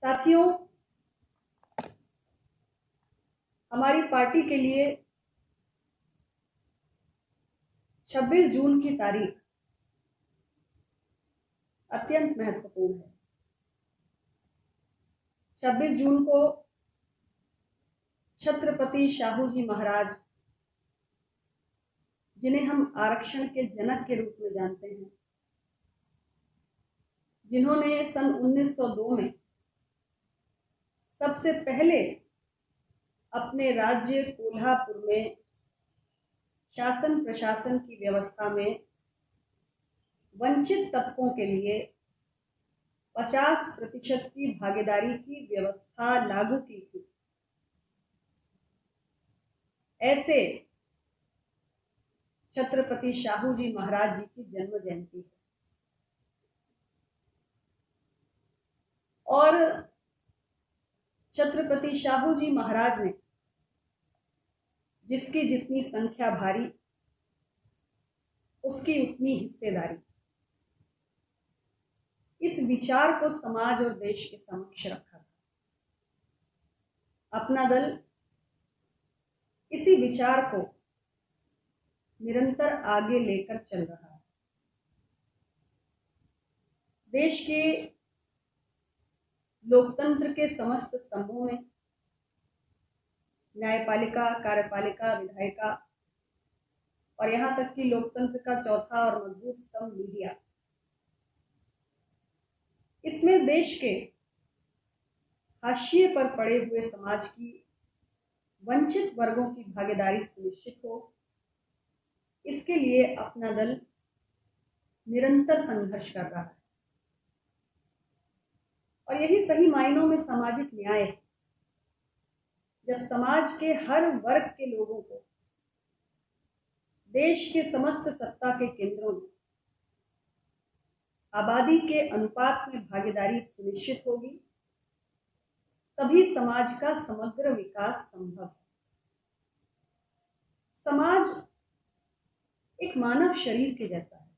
साथियों, हमारी पार्टी के लिए 26 जून की तारीख अत्यंत महत्वपूर्ण है। 26 जून को छत्रपति शाहू जी महाराज, जिन्हें हम आरक्षण के जनक के रूप में जानते हैं, जिन्होंने सन 1902 में सबसे पहले अपने राज्य कोल्हापुर में शासन प्रशासन की व्यवस्था में वंचित तबकों के लिए 50% की भागीदारी की व्यवस्था लागू की थी। ऐसे छत्रपति शाहू जी महाराज जी की जन्म जयंती है और छत्रपति शाहू जी महाराज ने जिसकी जितनी संख्या भारी, उसकी उतनी हिस्सेदारी, इस विचार को समाज और देश के समक्ष रखा था। अपना दल इसी विचार को निरंतर आगे लेकर चल रहा है। देश के लोकतंत्र के समस्त स्तंभों में न्यायपालिका, कार्यपालिका, विधायिका और यहां तक कि लोकतंत्र का चौथा और मजबूत स्तंभ मीडिया, इसमें देश के हाशिए पर पड़े हुए समाज की वंचित वर्गों की भागीदारी सुनिश्चित हो, इसके लिए अपना दल निरंतर संघर्ष कर रहा है। और यही सही मायनों में सामाजिक न्याय है, जब समाज के हर वर्ग के लोगों को देश के समस्त सत्ता के केंद्रों में आबादी के अनुपात में भागीदारी सुनिश्चित होगी, तभी समाज का समग्र विकास संभव है। समाज एक मानव शरीर के जैसा है।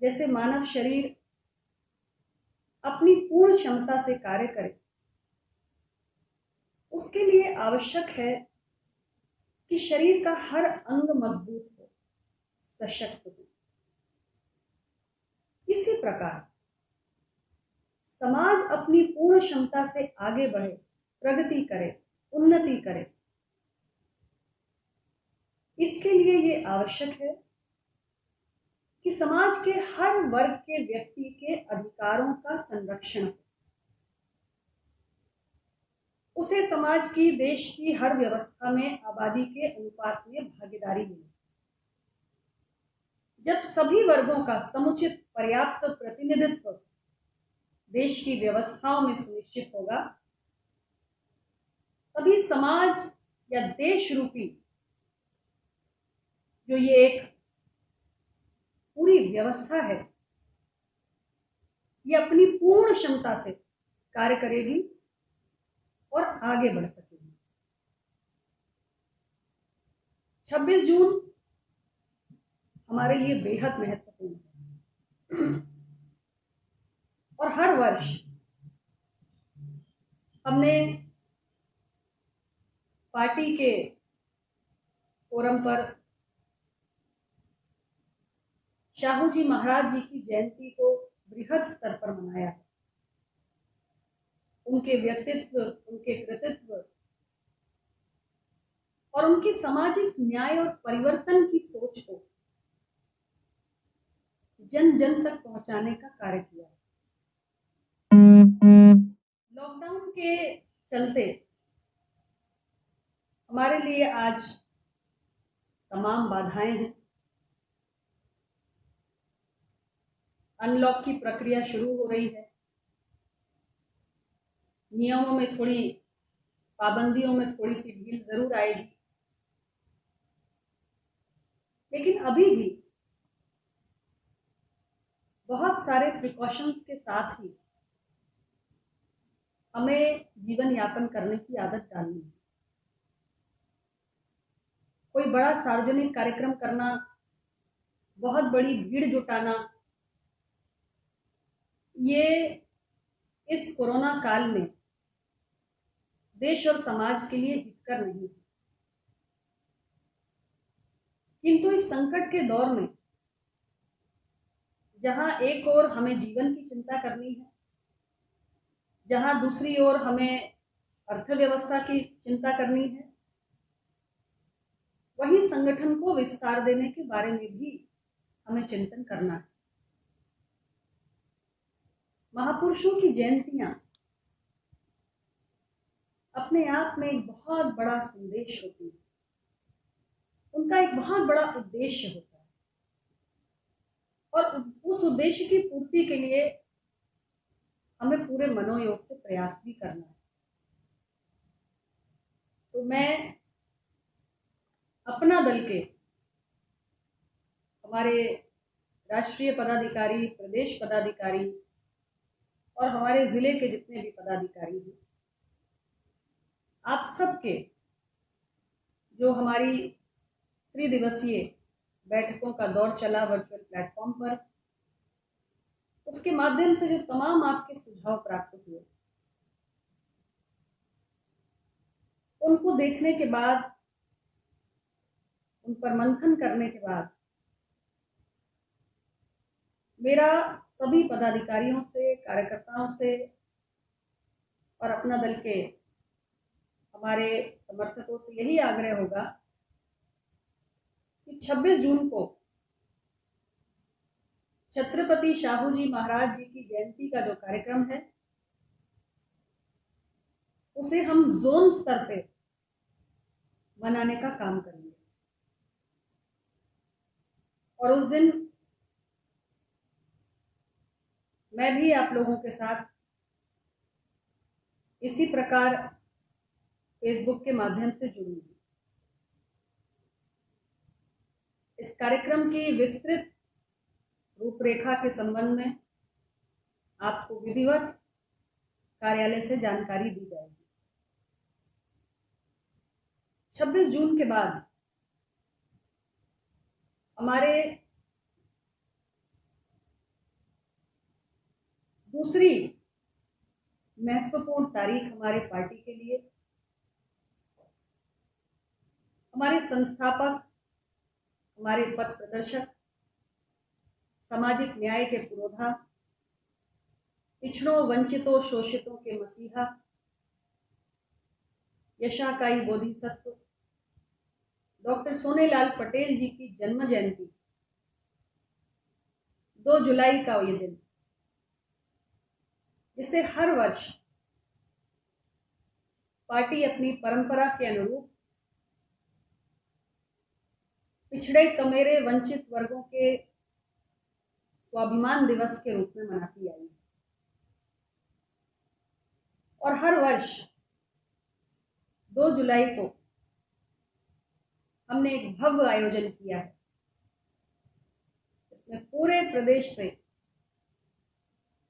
जैसे मानव शरीर अपनी पूर्ण क्षमता से कार्य करे, उसके लिए आवश्यक है कि शरीर का हर अंग मजबूत हो, सशक्त हो। इसी प्रकार समाज अपनी पूर्ण क्षमता से आगे बढ़े, प्रगति करे, उन्नति करे, इसके लिए ये आवश्यक है कि समाज के हर वर्ग के व्यक्ति के अधिकारों का संरक्षण हो, उसे समाज की, देश की हर व्यवस्था में आबादी के अनुपात में भागीदारी मिले। जब सभी वर्गों का समुचित पर्याप्त प्रतिनिधित्व देश की व्यवस्थाओं में सुनिश्चित होगा, तभी समाज या देश रूपी जो ये एक पूरी व्यवस्था है, ये अपनी पूर्ण क्षमता से कार्य करेगी और आगे बढ़ सकेगी। 26 जून हमारे लिए बेहद महत्वपूर्ण है और हर वर्ष हमने पार्टी के फोरम पर शाहू जी महाराज जी की जयंती को बृहद स्तर पर मनाया है। उनके व्यक्तित्व, उनके कृतित्व और उनकी सामाजिक न्याय और परिवर्तन की सोच को जन जन तक पहुंचाने का कार्य किया है। लॉकडाउन के चलते हमारे लिए आज तमाम बाधाएं हैं। अनलॉक की प्रक्रिया शुरू हो रही है। नियमों में थोड़ी, पाबंदियों में थोड़ी सी ढील जरूर आएगी, लेकिन अभी भी बहुत सारे प्रिकॉशंस के साथ ही हमें जीवन यापन करने की आदत डालनी है। कोई बड़ा सार्वजनिक कार्यक्रम करना, बहुत बड़ी भीड़ जुटाना, ये इस कोरोना काल में देश और समाज के लिए हितकर नहीं है, किंतु इस संकट के दौर में जहां एक ओर हमें जीवन की चिंता करनी है, जहां दूसरी ओर हमें अर्थव्यवस्था की चिंता करनी है, वही संगठन को विस्तार देने के बारे में भी हमें चिंतन करना है। महापुरुषों की जयंतियां अपने आप में एक बहुत बड़ा संदेश होती है, उनका एक बहुत बड़ा उद्देश्य होता है, और उस उद्देश्य की पूर्ति के लिए हमें पूरे मनोयोग से प्रयास भी करना है। तो मैं अपना दल के हमारे राष्ट्रीय पदाधिकारी, प्रदेश पदाधिकारी और हमारे जिले के जितने भी पदाधिकारी हैं, आप सबके जो हमारी त्रिदिवसीय बैठकों का दौर चला वर्चुअल प्लेटफॉर्म पर, उसके माध्यम से जो तमाम आपके सुझाव प्राप्त हुए, उनको देखने के बाद, उन पर मंथन करने के बाद मेरा सभी पदाधिकारियों से, कार्यकर्ताओं से और अपना दल के हमारे समर्थकों से यही आग्रह होगा कि 26 जून को छत्रपति शाहू जी महाराज जी की जयंती का जो कार्यक्रम है, उसे हम जोन स्तर पे मनाने का काम करेंगे। और उस दिन मैं भी आप लोगों के साथ इसी प्रकार फेसबुक के माध्यम से जुड़ूंगी। इस कार्यक्रम की विस्तृत रूपरेखा के संबंध में आपको विधिवत कार्यालय से जानकारी दी जाएगी। 26 जून के बाद हमारे दूसरी महत्वपूर्ण तारीख हमारे पार्टी के लिए, हमारे संस्थापक, हमारे पथ प्रदर्शक, सामाजिक न्याय के पुरोधा, पिछड़ों, वंचितों, शोषितों के मसीहा, यशाकाई बोधिसत्व डॉक्टर सोनेलाल पटेल जी की जन्म जयंती 2 जुलाई का ये दिन, जिसे हर वर्ष पार्टी अपनी परंपरा के अनुरूप पिछड़े, कमेरे, वंचित वर्गों के स्वाभिमान दिवस के रूप में मनाती आई है। और हर वर्ष 2 जुलाई को हमने एक भव्य आयोजन किया है। इसमें पूरे प्रदेश से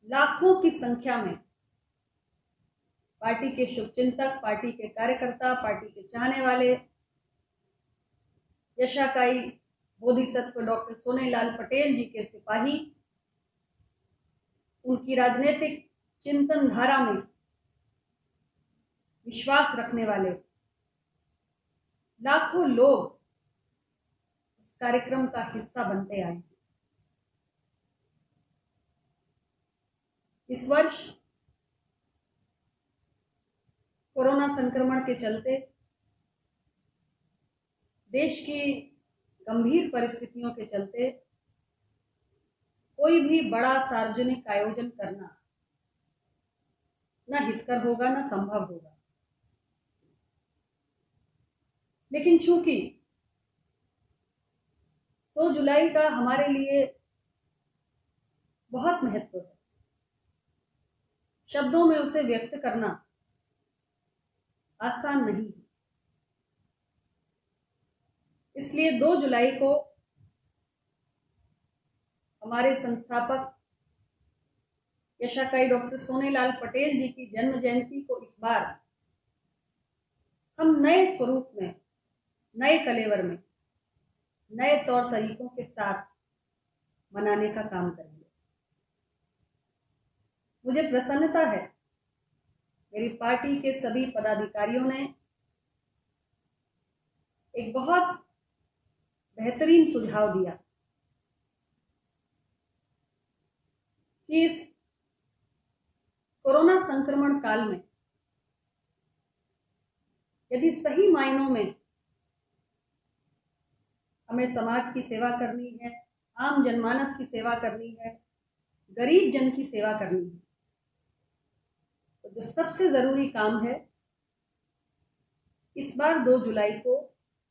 लाखों की संख्या में पार्टी के शुभचिंतक, पार्टी के कार्यकर्ता, पार्टी के चाहने वाले, यशाकाई बोधिसत्व डॉक्टर सोनेलाल पटेल जी के सिपाही, उनकी राजनीतिक चिंतन धारा में विश्वास रखने वाले लाखों लोग इस कार्यक्रम का हिस्सा बनते आए। इस वर्ष कोरोना संक्रमण के चलते देश की गंभीर परिस्थितियों के चलते कोई भी बड़ा सार्वजनिक आयोजन करना न हितकर होगा, न संभव होगा। लेकिन चूंकि 2 जुलाई का हमारे लिए बहुत महत्व है, शब्दों में उसे व्यक्त करना आसान नहीं है, इसलिए 2 जुलाई को हमारे संस्थापक यशाकाई डॉक्टर सोनेलाल पटेल जी की जन्म जयंती को इस बार हम नए स्वरूप में, नए कलेवर में, नए तौर तरीकों के साथ मनाने का काम करेंगे। मुझे प्रसन्नता है, मेरी पार्टी के सभी पदाधिकारियों ने एक बहुत बेहतरीन सुझाव दिया कि इस कोरोना संक्रमण काल में यदि सही मायनों में हमें समाज की सेवा करनी है, आम जनमानस की सेवा करनी है, गरीब जन की सेवा करनी है, तो जो सबसे जरूरी काम है इस बार 2 जुलाई को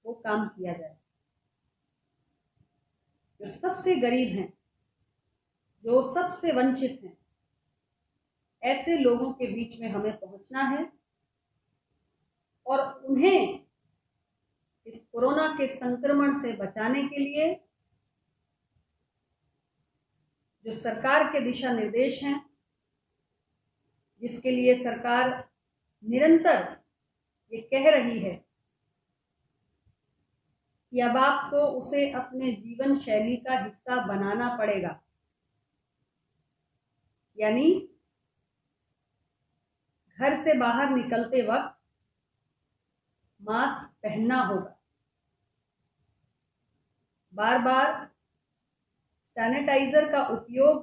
वो काम किया जाए। जो सबसे गरीब हैं, जो सबसे वंचित हैं, ऐसे लोगों के बीच में हमें पहुंचना है और उन्हें इस कोरोना के संक्रमण से बचाने के लिए जो सरकार के दिशा निर्देश हैं, जिसके लिए सरकार निरंतर ये कह रही है कि अब आपको उसे अपने जीवन शैली का हिस्सा बनाना पड़ेगा, यानी घर से बाहर निकलते वक्त मास्क पहनना होगा, बार बार सैनिटाइजर का उपयोग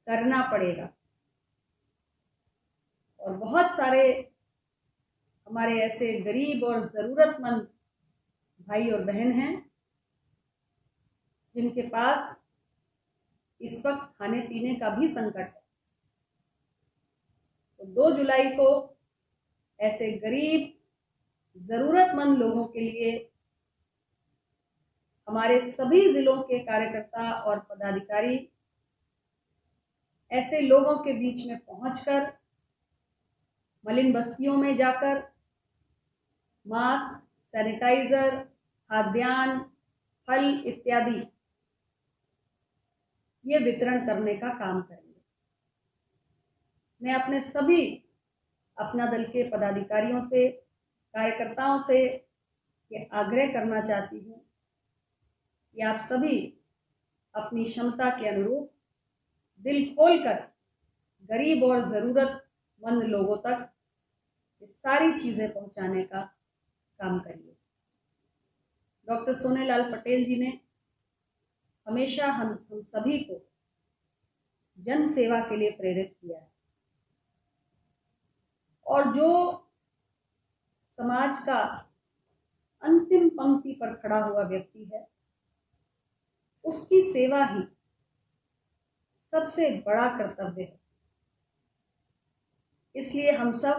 करना पड़ेगा। और बहुत सारे हमारे ऐसे गरीब और ज़रूरतमंद भाई और बहन हैं जिनके पास इस वक्त खाने पीने का भी संकट है। तो 2 जुलाई को ऐसे गरीब ज़रूरतमंद लोगों के लिए हमारे सभी जिलों के कार्यकर्ता और पदाधिकारी ऐसे लोगों के बीच में पहुंचकर, मलिन बस्तियों में जाकर मास्क, सैनिटाइजर, खाद्यान्न, फल इत्यादि ये वितरण करने का काम करेंगे। मैं अपने सभी अपना दल के पदाधिकारियों से, कार्यकर्ताओं से ये आग्रह करना चाहती हूँ कि आप सभी अपनी क्षमता के अनुरूप दिल खोलकर गरीब और ज़रूरतमंद लोगों तक ये सारी चीज़ें पहुंचाने का काम करिए। डॉक्टर सोनेलाल पटेल जी ने हमेशा हम सभी को जन सेवा के लिए प्रेरित किया है और जो समाज का अंतिम पंक्ति पर खड़ा हुआ व्यक्ति है, उसकी सेवा ही सबसे बड़ा कर्तव्य है। इसलिए हम सब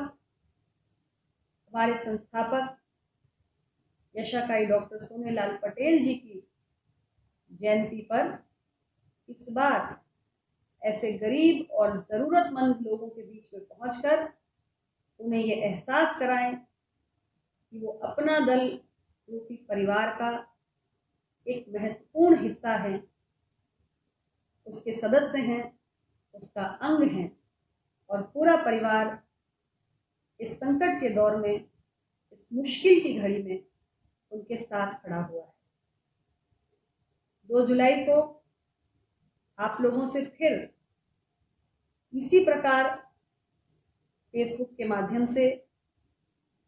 हमारे संस्थापक यशाकाई डॉक्टर सोनेलाल पटेल जी की जयंती पर इस बार ऐसे गरीब और ज़रूरतमंद लोगों के बीच में पहुंचकर उन्हें ये एहसास कराएं कि वो अपना दल रूपी परिवार का एक महत्वपूर्ण हिस्सा है, उसके सदस्य हैं, उसका अंग हैं और पूरा परिवार इस संकट के दौर में, इस मुश्किल की घड़ी में उनके साथ खड़ा हुआ है। 2 जुलाई को आप लोगों से फिर इसी प्रकार फेसबुक के माध्यम से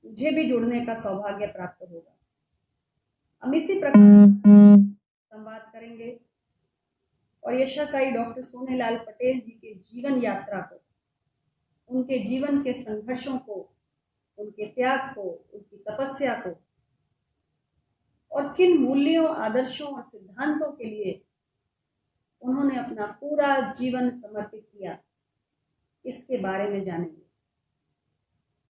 मुझे भी जुड़ने का सौभाग्य प्राप्त होगा। हम इसी प्रकार संवाद करेंगे और यशाकाई डॉक्टर सोनेलाल पटेल जी के जीवन यात्रा को, उनके जीवन के संघर्षों को, उनके त्याग को, उनकी तपस्या को और किन मूल्यों, आदर्शों और सिद्धांतों के लिए उन्होंने अपना पूरा जीवन समर्पित किया, इसके बारे में जानेंगे।